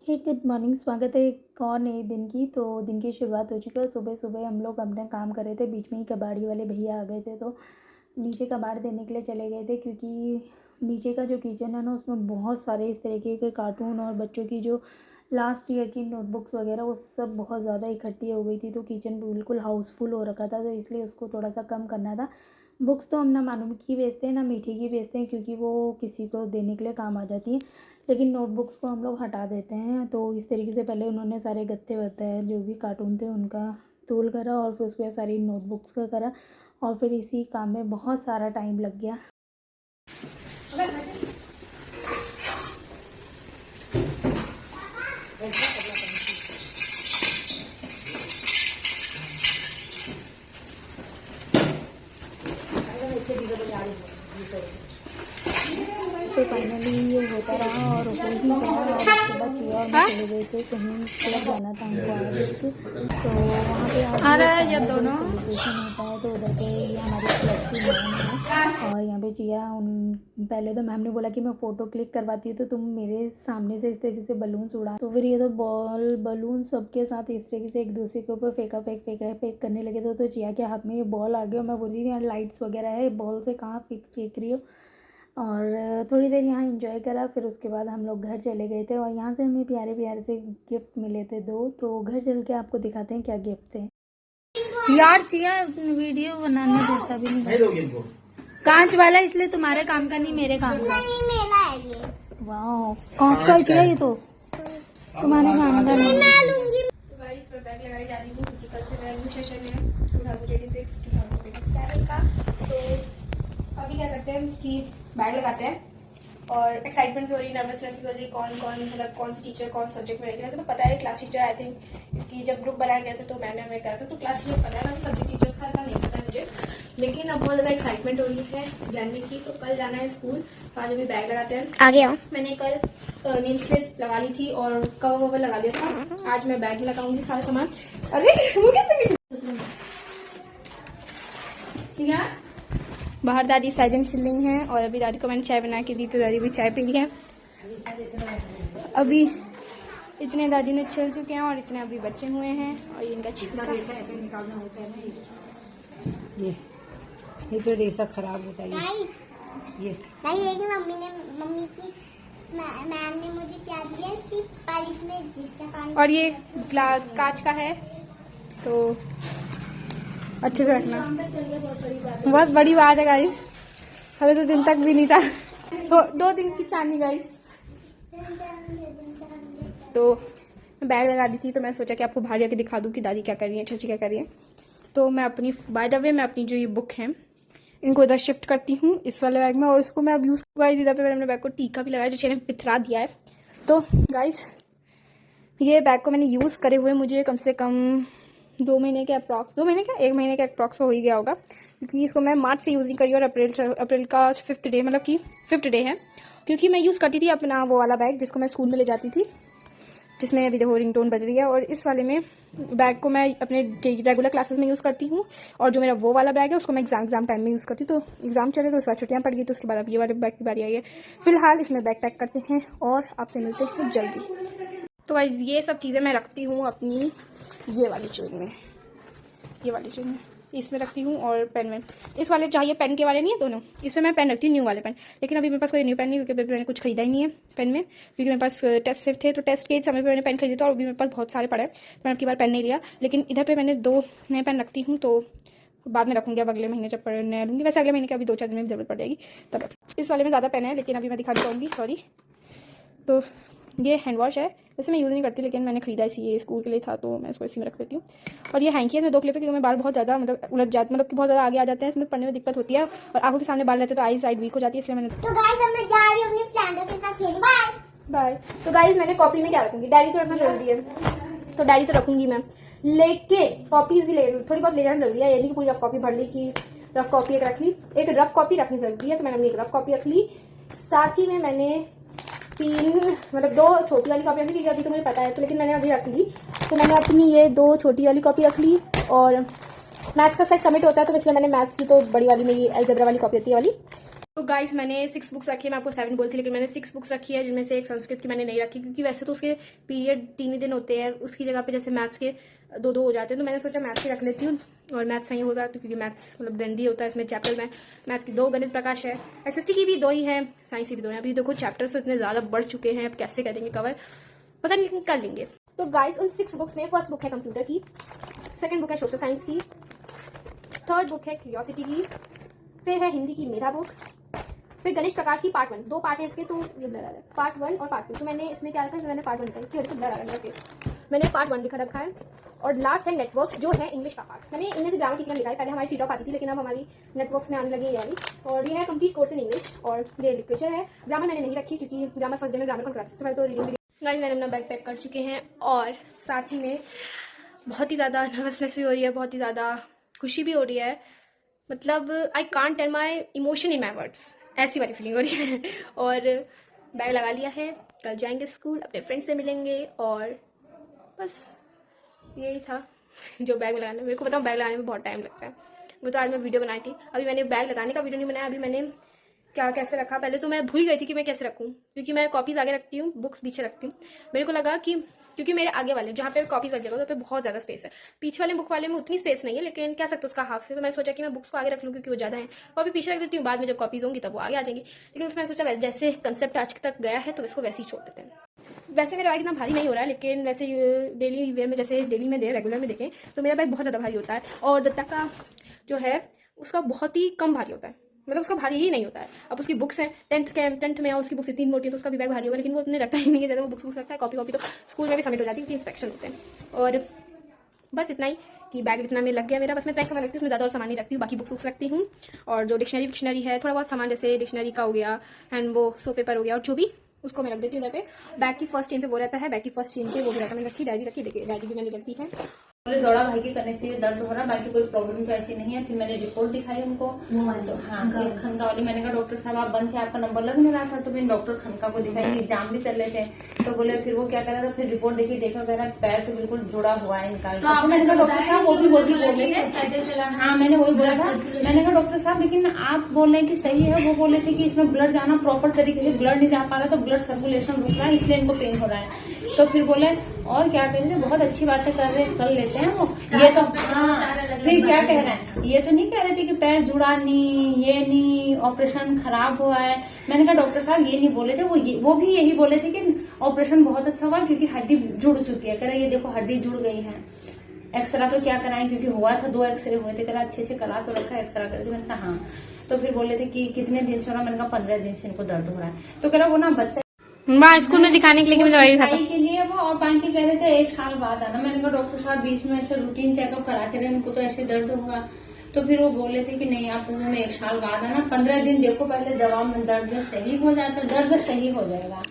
हे good morning, स्वागत है एक और नए दिन की। तो दिन की शुरुआत हो चुकी है। सुबह सुबह हम लोग अपना काम कर रहे थे, बीच में ही कबाड़ी वाले भैया आ गए थे तो नीचे कबाड़ देने के लिए चले गए थे, क्योंकि नीचे का जो किचन है ना उसमें बहुत सारे इस तरीके के कार्टून और बच्चों की जो लास्ट ईयर की नोटबुक्स वगैरह वो सब बहुत ज़्यादा इकट्ठी हो गई थी। तो किचन बिल्कुल हाउसफुल हो रखा था, तो इसलिए उसको थोड़ा सा कम करना था। बुक्स तो हम ना मालूम की बेचते हैं ना मीठी की बेचते हैं, क्योंकि वो किसी को देने के लिए काम आ जाती हैं, लेकिन नोटबुक्स को हम लोग हटा देते हैं। तो इस तरीके से पहले उन्होंने सारे गत्ते वत्ते जो भी कार्टून थे उनका तोल करा और फिर उसके बाद सारी नोटबुक्स का करा, और फिर इसी काम में बहुत सारा टाइम लग गया। तो फाइनली ये होता रहा और हो ही गया। और उसके बाद चिया और मैं चले गए थे कहीं, क्लब जाना था हमको आज। तो वहाँ पे सेलिब्रेशन होता है, तो उधर पे ये हमारी क्लब की मैम है। और यहाँ पे चिया पहले तो मैम ने बोला कि मैं फ़ोटो क्लिक करवाती हूँ तो तुम मेरे सामने से इस तरीके से बलून्स उड़ा। तो फिर ये तो बलून सबके साथ इस तरीके से एक दूसरे के ऊपर फेंक करने लगे थे। तो चिया के हाथ में ये बॉल आ गया और मैं बोल रही थी यार लाइट्स वगैरह है, बॉल से कहाँ फेंक रही हो। और थोड़ी देर यहाँ एंजॉय करा, फिर उसके बाद हम लोग घर चले गए थे। और यहाँ से हमें प्यारे प्यारे से गिफ्ट मिले थे 2, तो घर चल के आपको दिखाते हैं क्या गिफ्ट थे। यार चिया वीडियो बनाने जैसा भी नहीं, कांच वाला, इसलिए तुम्हारे काम का नहीं मेरे काम का। वाह, कांच का चिया ये तो तुम्हारे काम का नहीं। तो बैग लगाई जा रही हूँ क्योंकि कल से मेरा न्यू सेशन है 2026-2027 का। तो अभी क्या करते हैं कि बैग लगाते हैं और एक्साइटमेंट भी हो रही है, नर्वसनेस भी हो रही है। कौन सी टीचर कौन सब्जेक्ट में रहेगी। वैसे तो पता है क्लास टीचर आई थिंक कि जब ग्रुप बनाया गया था तो मैम हमें करा था, तो क्लास टीचर पता है, मैंने सब्जेक्ट टीचर्स का नहीं पता है मुझे। लेकिन अब बहुत ज़्यादा एक्साइटमेंट हो रही है जानने की। तो कल जाना है स्कूल, आज अभी बैग लगाते हैं। आ गया। मैंने कल नेम स्लेट लगा ली थी और कवर लगा लिया था, आज मैं बैग में लगाऊंगी सारा सामान। अरे वो क्या ठीक है। बाहर दादी सैजन चिल रही हैं और अभी दादी को मैंने चाय बना के दी तो दादी भी चाय पी ली है। अभी इतने दादी ने छिल चुके हैं और इतने अभी बचे हुए हैं और ये इनका छिलका ऐसे निकालना होता है ना। ये तो रेशा खराब होता है ये मैम ने मुझे क्या दिया सिर्फ इसमें और ये कांच का है तो अच्छे से रखना। बहुत बड़ी बात है गाइस, हमें तो दिन तक भी नहीं था, 2 दिन की चांदी गाइस। तो बैग लगा दी थी तो मैं सोचा कि आपको बाहर जाके दिखा दूं कि दादी क्या कर रही है, चाची क्या कर रही है। तो मैं अपनी बाय द वे मैं अपनी जो ये बुक है इनको इधर शिफ्ट करती हूँ इस वाले बैग में, और इसको मैं अब यूज़ गाइस इधर पे मैंने अपने बैग को टीका भी लगाया जो चैनल पिथरा दिया है। तो गाइस ये बैग को मैंने यूज़ करे हुए मुझे कम से कम 2 महीने के अप्रॉक्स, 2 महीने का 1 महीने का अप्रॉक्स हो ही गया होगा, क्योंकि इसको मैं मार्च से यूज़ नहीं करी और अप्रैल का 5th डे मतलब कि 5th डे है। क्योंकि मैं यूज़ करती थी अपना वो वाला बैग जिसको मैं स्कूल में ले जाती थी, जिसमें अभी देखो रिंगटोन बज रही है। और इस वाले में बैग को मैं अपने रेगुलर क्लासेस में यूज़ करती हूँ, और जो मेरा वो वाला बैग है उसको मैं एग्जाम टाइम में यूज़ करती हूँ। तो एग्जाम चले तो उसके बाद छुट्टियाँ पड़ गई, तो उसके बाद अब ये वाले बैग की बारी आई है। फिलहाल इसमें बैग पैक करते हैं और आपसे मिलते हैं जल्दी। तो गाइस ये सब चीज़ें मैं रखती हूँ अपनी ये वाली चेन में, ये वाली चेन में इसमें रखती हूँ। और पेन में इस वाले चाहिए, पेन के वाले नहीं है दोनों, इसमें मैं पेन रखती हूँ न्यू वाले पेन। लेकिन अभी मेरे पास कोई न्यू पेन नहीं, क्योंकि मैंने कुछ खरीदा ही नहीं है पेन में, क्योंकि मेरे पास टेस्ट से थे, तो टेस्ट के समय पे मैंने पेन खरीदा था और अभी मेरे पास बहुत सारे पड़े हैं, तो मैंने आपकी बार पेन नहीं लिया। लेकिन इधर पे मैंने 2 नए पेन रखती हूँ, तो बाद में रखूँगी अब अगले महीने जब नया लूँगी। वैसे अगले महीने के अभी 2-4 दिन में जरूरत पड़ जाएगी तब। इस वाले में ज़्यादा पेन है लेकिन अभी मैं दिखा पाऊँगी, सॉरी। तो ये हैंड वॉश है, वैसे मैं यूज़ नहीं करती लेकिन मैंने खरीदा इसी ये स्कूल के लिए था तो मैं इसको इसी में रख लेती हूँ। और ये हैंकी है, इसमें 2 क्लिप है क्योंकि मैं बाल बहुत ज़्यादा मतलब उलझ जाते, मतलब कि बहुत ज़्यादा आगे आ जाते हैं, इसमें पढ़ने में दिक्कत होती है और आंखों के सामने बाल रहते हैं तो आई साइड वीक हो जाती है, इसलिए मैंने तो गाइस अब मैं जा रही हूं अपनी फ्रेंडों के साथ खेलने। बाय। तो गाइस मैंने कॉपी में क्या रखूँगी, डायरी तो रखना जरूरी है, तो डायरी तो रखूँगी मैं, लेकिन कॉपीज़ भी ले थोड़ी बहुत ले जाना जरूरी है। ये नहीं कि पूरी रफ कॉपी भर ली, कि रफ कॉपी एक रख ली, एक रफ कॉपी रखनी जरूरी है, तो मैंने अपनी एक रफ कॉपी रख ली। साथ ही में मैंने 3 मतलब 2 छोटी वाली कॉपी रख ली, क्योंकि अभी तो मुझे पता है तो, लेकिन मैंने अभी रख ली। तो मैंने अपनी ये 2 छोटी वाली कॉपी रख ली, और मैथ्स का सेट सबमिट होता है तो इसलिए मैंने मैथ्स की तो बड़ी वाली मेरी अलजेब्रा वाली कॉपी होती है वाली तो गाइस मैंने 6 बुक्स रखी है, मैं आपको 7 बोलती लेकिन मैंने 6 बुक्स रखी है, जिनमें से एक संस्कृत की मैंने नहीं रखी क्योंकि वैसे तो उसके पीरियड 3 ही दिन होते हैं, उसकी जगह पे जैसे मैथ्स के 2-2 हो जाते हैं, तो मैंने सोचा मैथ्स की रख लेती हूँ और मैथ्स सही होगा तो क्योंकि मैथ्स मतलब लेंदी होता है, इसमें चैप्टर में मैथ्स की 2 गणित प्रकाश है, SST की भी 2 ही है, साइंस की भी 2 है। अभी देखो चैप्टर्स तो इतने ज़्यादा बढ़ चुके हैं, अब कैसे करेंगे कवर पता नहीं लेकिन कर लेंगे। तो गाइस उन 6 बुक्स में फर्स्ट बुक है कंप्यूटर की, सेकेंड बुक है सोशल साइंस की, थर्ड बुक है क्यूरियोसिटी की, फिर है हिंदी की मेरा बुक, फिर गणेश प्रकाश की पार्ट 1, 2 पार्ट है इसके तो ये ब्लर आ रहा है, पार्ट 1 और पार्ट 2। तो मैंने इसमें क्या रखा है, मैंने पार्ट 1 लिखा है, इसकी वजह से ब्लर आ रहा है मेरा फेस, मैंने पार्ट 1 लिखा रखा है। और लास्ट है नेटवर्क्स जो है इंग्लिश का पार्ट, मैंने इनमें से ग्रामर किसी का लिखा है, पहले हमारी फ्री टॉप आती थी लेकिन अब हमारी नेटवर्क्स में आने लगी ये वाली, और ये है कंप्लीट कोर्स इन इंग्लिश और ये लिटरेचर है। ग्रामर मैंने नहीं रखी क्योंकि ग्रामर फर्स्ट डे में ग्रामर को क्लास तो रीडिंग मैंने अपना बैग पैक कर चुके हैं और साथ ही में बहुत ही ज़्यादा नर्वसनेस भी हो रही है, बहुत ही ज़्यादा खुशी भी हो रही है, मतलब I can't tell my emotion in my words, ऐसी वाली फीलिंग हो रही है। और बैग लगा लिया है, कल जाएंगे स्कूल, अपने फ्रेंड से मिलेंगे और बस यही था जो बैग में लगाना। मेरे को पता बैग लगाने में बहुत टाइम लगता है, वो तो आज मैं वीडियो बनाई थी, अभी मैंने बैग लगाने का वीडियो नहीं बनाया, अभी मैंने क्या कैसे रखा, पहले तो मैं भूल गई थी कि मैं कैसे रखूँ क्योंकि मैं कॉपीज़ आगे रखती हूँ, बुक्स पीछे रखती हूँ। मेरे को लगा कि क्योंकि मेरे आगे वाले जहाँ पे कॉपीज लग जाएगा तो पे बहुत ज़्यादा स्पेस है, पीछे वाले बुक वाले में उतनी स्पेस नहीं है लेकिन कह सकते हो उसका हाफ से, तो मैंने सोचा कि मैं बुक्स को आगे रख लूँ क्योंकि वो ज़्यादा है, कॉपी पीछे रख देती हूँ, बाद में जब कॉपीज होंगी तब वो आगे आ जाएंगी। लेकिन फिर मैंने सोचा जैसे कंसेप्ट आज तक गया है तो इसको वैसे ही छोड़ देते हैं। वैसे मेरा बैग इतना भारी नहीं हो रहा है लेकिन वैसे डेली वेयर में जैसे डेली में रेगुलर में देखें तो मेरा बैग बहुत ज़्यादा भारी होता है और दत्ता का जो है उसका बहुत ही कम भारी होता है, मतलब उसका भारी ही नहीं होता है। अब उसकी बुक्स हैं 10th में और उसकी बुक्स इतनी मोटी है तो उसका भी बैग भारी होगा, लेकिन वो अपने रखता ही नहीं है, ज़्यादा वो बुक्स रखता है, कॉपी तो स्कूल में भी सबमिट हो जाती है क्योंकि इंस्पेक्शन होते हैं। और बस इतना ही कि बैग इतना में लग गया मेरा, बस मैं टैक्स सामान रखती हूँ, उसमें ज़्यादा और सामान नहीं रखती हूँ, बाकी बुक्स रखती हूँ और जो डिक्शनरी है थोड़ा बहुत सामान जैसे डिक्शनरी का हो गया एंड वो सो पेपर हो गया और जो भी उसको मैं रख देती हूँ इधर पे। बैग की फर्स्ट चेन पे वो रहता है, बैग की फर्स्ट चेन पे वो भी रहता है, मैंने रखी, डायरी रखी, देखिए डायरी भी मैंने रखी है। बोले दौड़ा भाई के करने से दर्द हो रहा, बाकी कोई प्रॉब्लम तो ऐसी नहीं है। फिर मैंने रिपोर्ट दिखाई उनको, तो हाँ एक खनका वाली, मैंने कहा डॉक्टर साहब आप बंद थे, आपका नंबर लग नहीं रहा था, तो फिर डॉक्टर खनका को दिखाई, एग्जाम भी चल रहे थे, तो बोले फिर वो क्या कर रहा था, फिर रिपोर्ट देखी, देखा मेरा पैर तो बिल्कुल जुड़ा हुआ है इनका। तो मैंने कहा डॉक्टर साहब वो भी बोल रहे थे, हाँ मैंने वही बोला था, मैंने कहा डॉक्टर साहब लेकिन आप बोल रहे हैं कि सही है, वो बोले थे कि इसमें ब्लड जाना प्रॉपर तरीके से ब्लड नहीं जा पा रहा, तो ब्लड सर्कुलेशन रुक रहा है इसलिए इनको पेन हो रहा है। तो फिर बोले और क्या करेंगे, बहुत अच्छी बातें कर लेते हैं वो, ये तो हाँ फिर क्या कह रहे हैं, ये तो नहीं कह रहे थे कि पैर जुड़ा नहीं, ये नहीं, ऑपरेशन खराब हुआ है। मैंने कहा डॉक्टर साहब ये नहीं बोले थे, वो भी यही बोले थे कि ऑपरेशन बहुत अच्छा हुआ क्योंकि हड्डी जुड़ चुकी है। कह रहे ये देखो हड्डी जुड़ गई है, एक्सरा तो क्या कराएं क्योंकि हुआ था 2 एक्सरे हुए थे, कह रहा अच्छे से करा तो रखा, एक्सरा कर दी। मैंने कहा हाँ, तो फिर बोले थे कि कितने दिन से हो रहा, मैंने कहा 15 दिन से इनको दर्द हो रहा है। तो कह रहा वो ना बच्चा माँ स्कूल में दिखाने के लिए दवाई के लिए वो, और बाकी कह रहे थे 1 साल बाद आना। मैंने कहा डॉक्टर साहब बीच में ऐसे रूटीन चेकअप कराते रहे, उनको तो ऐसे दर्द होगा। तो फिर वो बोले थे कि नहीं आप तुम्हें 1 साल बाद आना, 15 दिन देखो पहले दवा में दर्द सही हो जाता, दर्द सही हो जाएगा।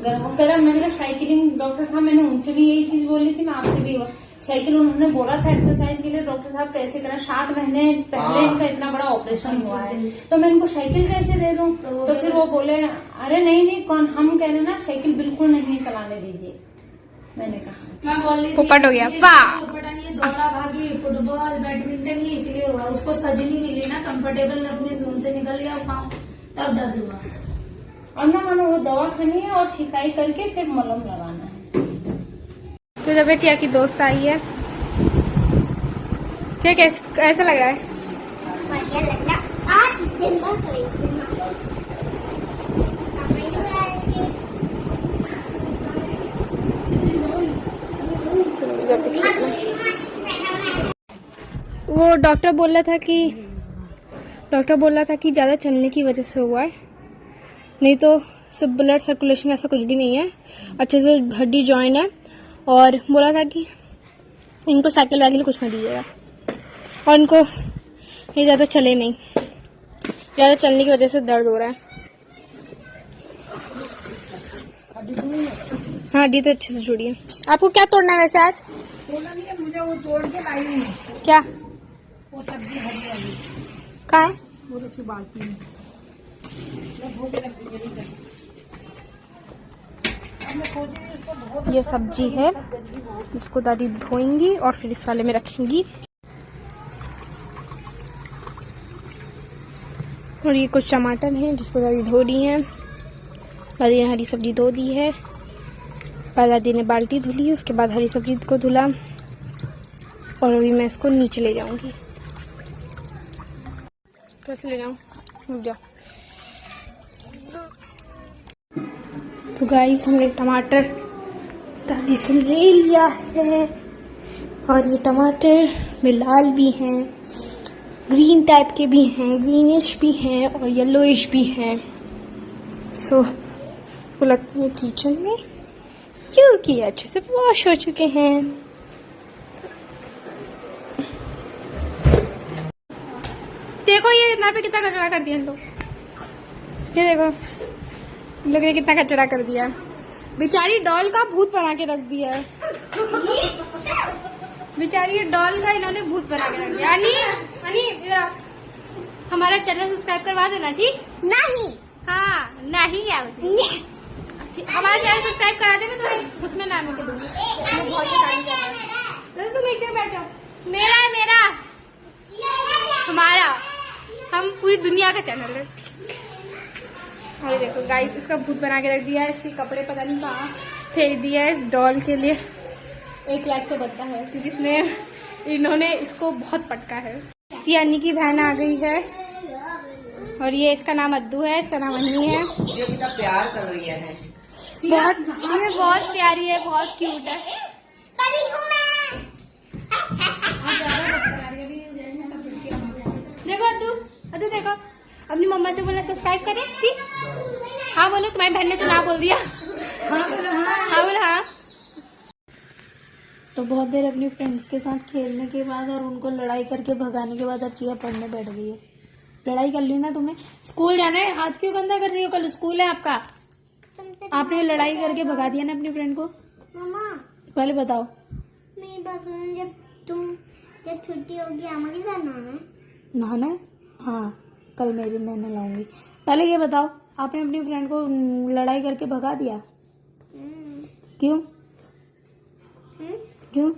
गर्म मैंने कहा साइकिलिंग, डॉक्टर साहब मैंने उनसे भी यही चीज बोली थी, मैं आपसे भी साइकिल उन्होंने बोला था एक्सरसाइज के लिए, डॉक्टर साहब कैसे करें, 7 महीने पहले इनका इतना बड़ा ऑपरेशन हुआ है तो मैं इनको साइकिल कैसे दे दूं। तो फिर वो बोले अरे नहीं कौन, हम कह रहे ना साइकिल बिल्कुल नहीं चलाने दीजिए। मैंने कहा पोपट हो गया, दौड़ा भागी, फुटबॉल बैडमिंटन ही इसलिए हुआ, उसको सजनी मिली ना, कंफर्टेबल अपने जोन से निकल गया पाँव, तब दर्द हुआ। और ना मानो वो दवा खानी है और शिकाई करके फिर मलहम लगाना है। तो जब चिया की दोस्त आई है, ठीक है ऐसा लग रहा है, बढ़िया लग रहा, आज दिन भर सोई थी। वो डॉक्टर बोल रहा था कि ज़्यादा चलने की वजह से हुआ है, नहीं तो सब ब्लड सर्कुलेशन ऐसा कुछ भी नहीं है, अच्छे से हड्डी जॉइन है। और बोला था कि इनको साइकिल वाइकिल कुछ मत दीजिएगा और इनको ये ज़्यादा चले नहीं, ज़्यादा चलने की वजह से दर्द हो रहा है। हाँ हड्डी तो अच्छे से जुड़ी है। आपको क्या तोड़ना है वैसे आज? तोड़ना नहीं है मुझे, वो तोड़ के लाई हूँ। क्या? वो सब्जी हरी वाली कहाँ है? वो रखी बाल्टी में, ये सब्जी है, इसको दादी धोएंगी और फिर इस वाले में रखेंगी। और ये कुछ टमाटर हैं जिसको दादी धो रही हैं। दादी ने हरी सब्जी धो दी है। पहले दादी ने बाल्टी धुली, उसके बाद हरी सब्जी को धुला और अभी मैं इसको नीचे ले जाऊंगी। कैसे ले जाऊं? रुक जाओ। तो गाइस हमने टमाटर दादी से ले लिया है और ये टमाटर में लाल भी हैं, ग्रीन टाइप के भी हैं, ग्रीनिश भी हैं और येलोइश भी हैं। सो वो लगती है किचन में क्योंकि अच्छे से वॉश हो चुके हैं। देखो ये यहाँ पे कितना कचरा कर दिया इन लोग। ये देखो इन लोग ने कितना कचरा कर दिया। बेचारी डॉल का भूत बना के रख दिया है। बेचारी डॉल का इन्होंने भूत बना के रख दिया। हनी इधर हमारा चैनल सब्सक्राइब करवा देना, ठीक? नहीं। हाँ नहीं क्या हमारा चैनल सब्सक्राइब करा दे, मैं तो उसमें नाम के दूंगी। बहुत तुम एक जगह बैठो। मेरा हमारा हम पूरी दुनिया का चैनल है। और देखो गाइस इसका भूत बना के रख दिया है। इसके कपड़े पता नहीं कहाँ फेंक दिया है। इस डॉल के लिए 1 लाख तो बनता है क्योंकि इसमें इन्होंने इसको बहुत पटका है। सियानी की बहन आ गई है और ये इसका नाम अद्दू है, इसका नाम अन्नी है। ये कितना प्यार कर रही है। ये बहुत प्यारी है, बहुत क्यूट है। देखो अद्दू देखो अपनी मम्मा से बोला सब्सक्राइब करें, ठीक? हाँ बोलो, तुम्हारी बहन ने तो ना बोल दिया। हाँ बोलो हाँ। तो बहुत देर अपनी फ्रेंड्स के साथ खेलने के बाद और उनको लड़ाई करके भगाने के बाद अब चिया पढ़ने बैठ गई है। लड़ाई कर ली ना तुमने? स्कूल जाना है, हाथ क्यों गंदा कर रही हो? कल स्कूल है आपका। आपने लड़ाई करके भगा दिया ना अपनी फ्रेंड को। मम्मा पहले बताओ। मेरी बात सुनो, जब छुट्टी होगी अम्मा के साथ नहाना है? हाँ कल मैं नहलाऊंगी। पहले ये बताओ, आपने अपनी फ्रेंड को लड़ाई करके भगा दिया? क्यों? क्यों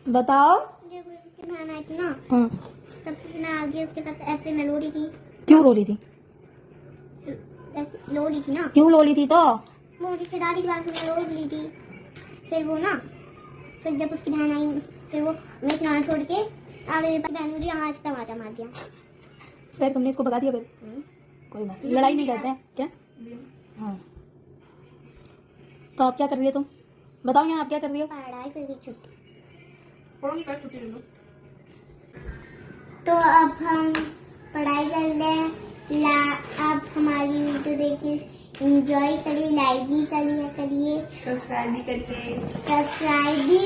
बताओ। जब बहन आई थी ना हाँ। तब मैं आगे उसके साथ ऐसे मैं रो रही थी। क्यों रो रही थी? ऐसे रो रही थी ना। क्यों रो रही थी? तो वो मुझे चिढ़ाने के बाद मैं रो रही थी। फिर वो ना फिर जब उसकी बहन आई फिर वो मैं किनारा छोड़ के आगे बहन मुझे यहाँ से तमाचा मार दिया। फिर तुमने इसको भगा दिया? फिर कोई बात नहीं, लड़ाई नहीं करते हैं क्या? हाँ तो आप क्या कर रही है तुम? बताओ यहाँ आप क्या कर रही हो? पढ़ाई फिर भी छुट्टी। छुट्टी ले लो। तो अब हम पढ़ाई कर लें। अब हमारी वीडियो देखिए, एंजॉय करिए, लाइक भी करिए, सब्सक्राइब भी करिए। सब्सक्राइब भी